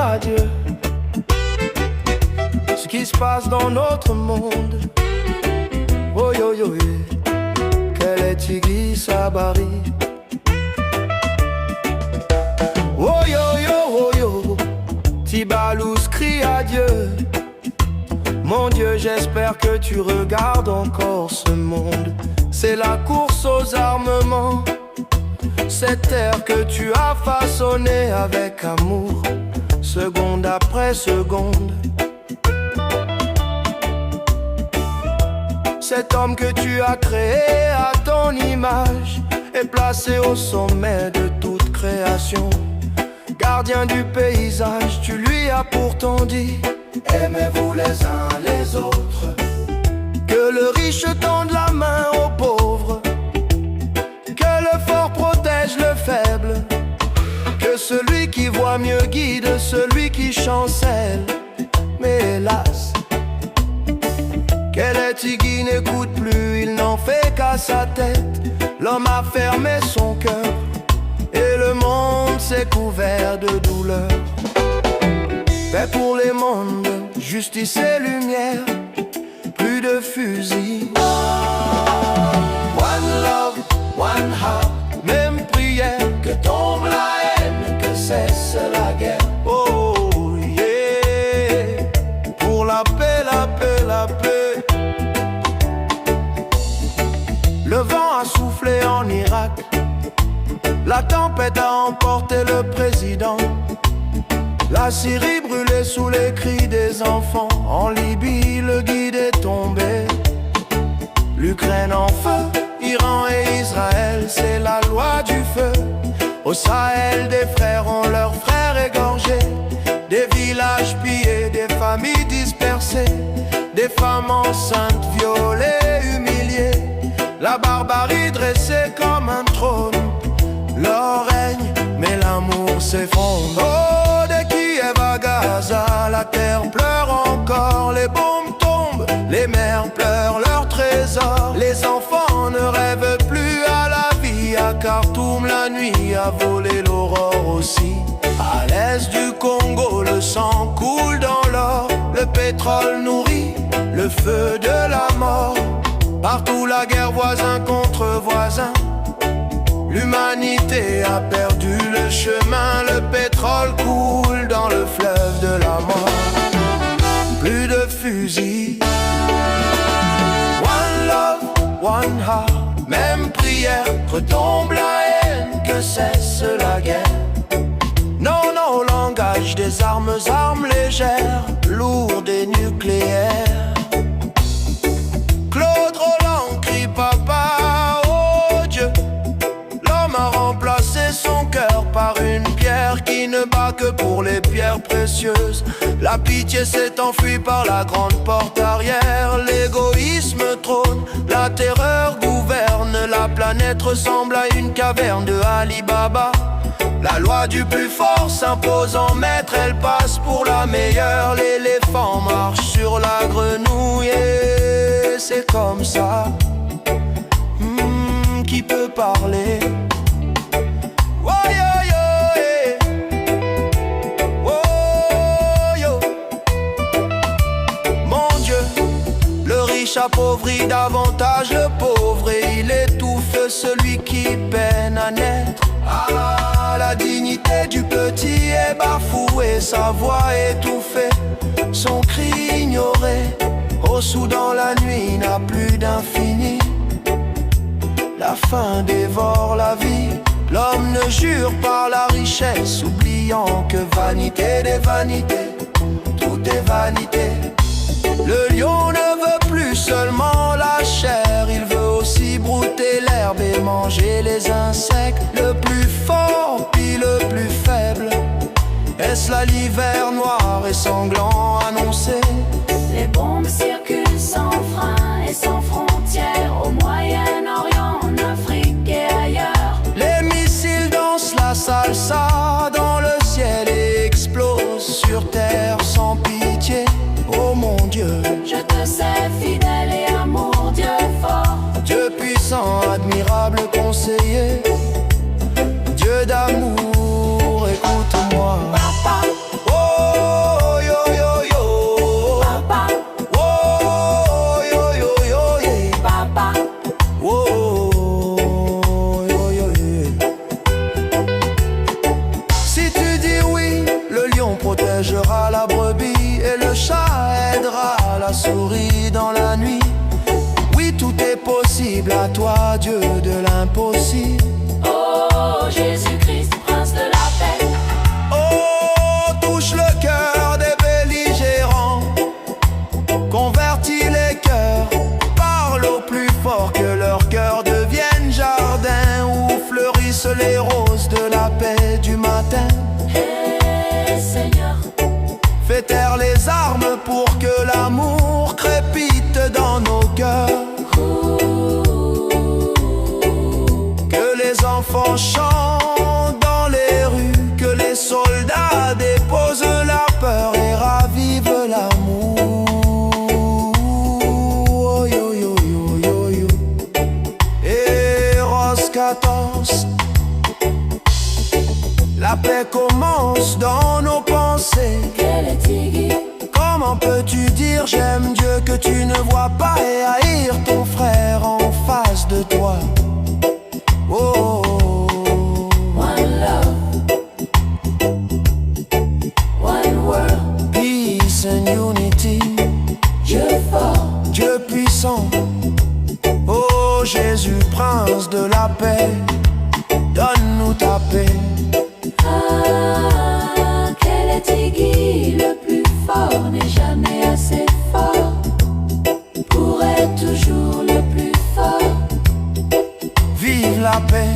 à Dieu ce qui se passe dans notre monde. Oh yo yo yo, quel est Tigui Sabari. Oh yo yo, Tibalous crie à Dieu. Mon Dieu, j'espère que tu regardes encore ce monde. C'est la course aux armements, cette terre que tu as façonnée avec amour, seconde après seconde. Cet homme que tu as créé à ton image est placé au sommet de toute création. Gardien du paysage, tu lui as pourtant dit: aimez-vous les uns les autres. Que le riche tende la main aux pauvres, que le fort protège le faible, que celui qui voit mieux guide celui qui chancelle. Mais hélas, quel est Tigui n'écoute plus, il n'en fait qu'à sa tête. L'homme a fermé son cœur et le monde s'est couvert de douleur. Paix pour les mondes, justice et lumière, plus de fusils. One love, one heart, même prière, que tombe la haine, que cesse la guerre. Oh yeah, pour la paix, la paix, la paix. Le vent a soufflé en Irak, la tempête a emporté le président. La Syrie brûlait sous les cris des enfants. En Libye, le guide est tombé. L'Ukraine en feu, Iran et Israël, c'est la loi du feu. Au Sahel, des frères ont leurs frères égorgés, des villages pillés, des familles dispersées, des femmes enceintes violées, humiliées. La barbarie dressée comme un trône, leur règne, mais l'amour s'effondre. Oh, de Kiev à Gaza, la terre pleure encore, les bombes tombent, les mères pleurent leurs trésors. Les enfants ne rêvent plus à la vie, à Khartoum la nuit a volé l'aurore aussi. À l'est du Congo, le sang coule dans l'or, le pétrole nourrit le feu de la mort. Partout la guerre, voisin contre voisin, l'humanité a perdu le chemin, le pétrole coule dans le fleuve de la mort. Plus de fusils. One love, one heart, même prière, retombe la haine, que cesse la guerre. Non, non, langage des armes, armes légères, lourdes et nucléaires. Claude Roland crie papa, oh Dieu. L'homme a remplacé son cœur par une pierre qui ne bat que pour les pierres précieuses. La pitié s'est enfuie par la grande porte arrière. L'égoïsme trône, la terreur gouverne. La planète ressemble à une caverne de Ali Baba. La loi du plus fort s'impose en maître, elle passe pour la meilleure. L'éléphant marche sur la grenouille et c'est comme ça. Qui peut parler? Oh yo yo, eh. Oh yo. Mon Dieu, le riche appauvrit davantage le pauvre et il étouffe celui qui peine à naître. Ah, la dignité du petit est bafouée, sa voix étouffée, son cri ignoré. Au Soudan la nuit n'a plus d'infini, la faim dévore la vie. L'homme ne jure par la richesse, oubliant que vanité des vanités, tout est vanité. Le lion ne veut plus seulement la chair, il veut aussi brouter l'herbe et manger les insectes. Le plus fort puis le plus faible, est-ce là l'hiver noir et sanglant annoncé? Les bombes circulent sans frein et sans frontières, au Moyen-Orient, en Afrique et ailleurs. Les missiles dansent la salsa dans le ciel et explosent sur terre sans pitié. Oh mon Dieu, je te sais fidèle et amour, Dieu fort, Dieu puissant, admirable conseiller, Dieu d'amour et écoute-moi. Papa, Oh yo yo yo. papa, Oh yo yo yo yeah. papa. Oh yo yo yeah. Si tu dis oui, le lion protégera la brebis et le chat aidera la souris dans la nuit. Oui, tout est possible à toi, Dieu de l'impossible. Oh Jésus-Christ, prince de la paix. Oh, touche le cœur des belligérants, convertis les cœurs, parle au plus fort, que leur cœur devienne jardin où fleurissent les roses de la paix du matin. Hey Seigneur, Fais taire les armes pour que l'amour crépite dans nos cœurs. Que les enfants chantent dans les rues, que les soldats déposent la peur et ravivent l'amour. Oh, yo, yo, yo, yo, yo. Héros 14. La paix commence dans nos pensées. quel est Tigui? Comment peux-tu dire j'aime Dieu que tu ne vois pas et haïr ton frère en face de toi? Oh, One love, one world, peace and unity, Dieu fort, Dieu puissant. Oh Jésus, prince de la paix, donne-nous ta paix. Ah, quel est Tigui? Le plus fort n'est jamais assez fort pour être toujours le plus fort. Vive la paix,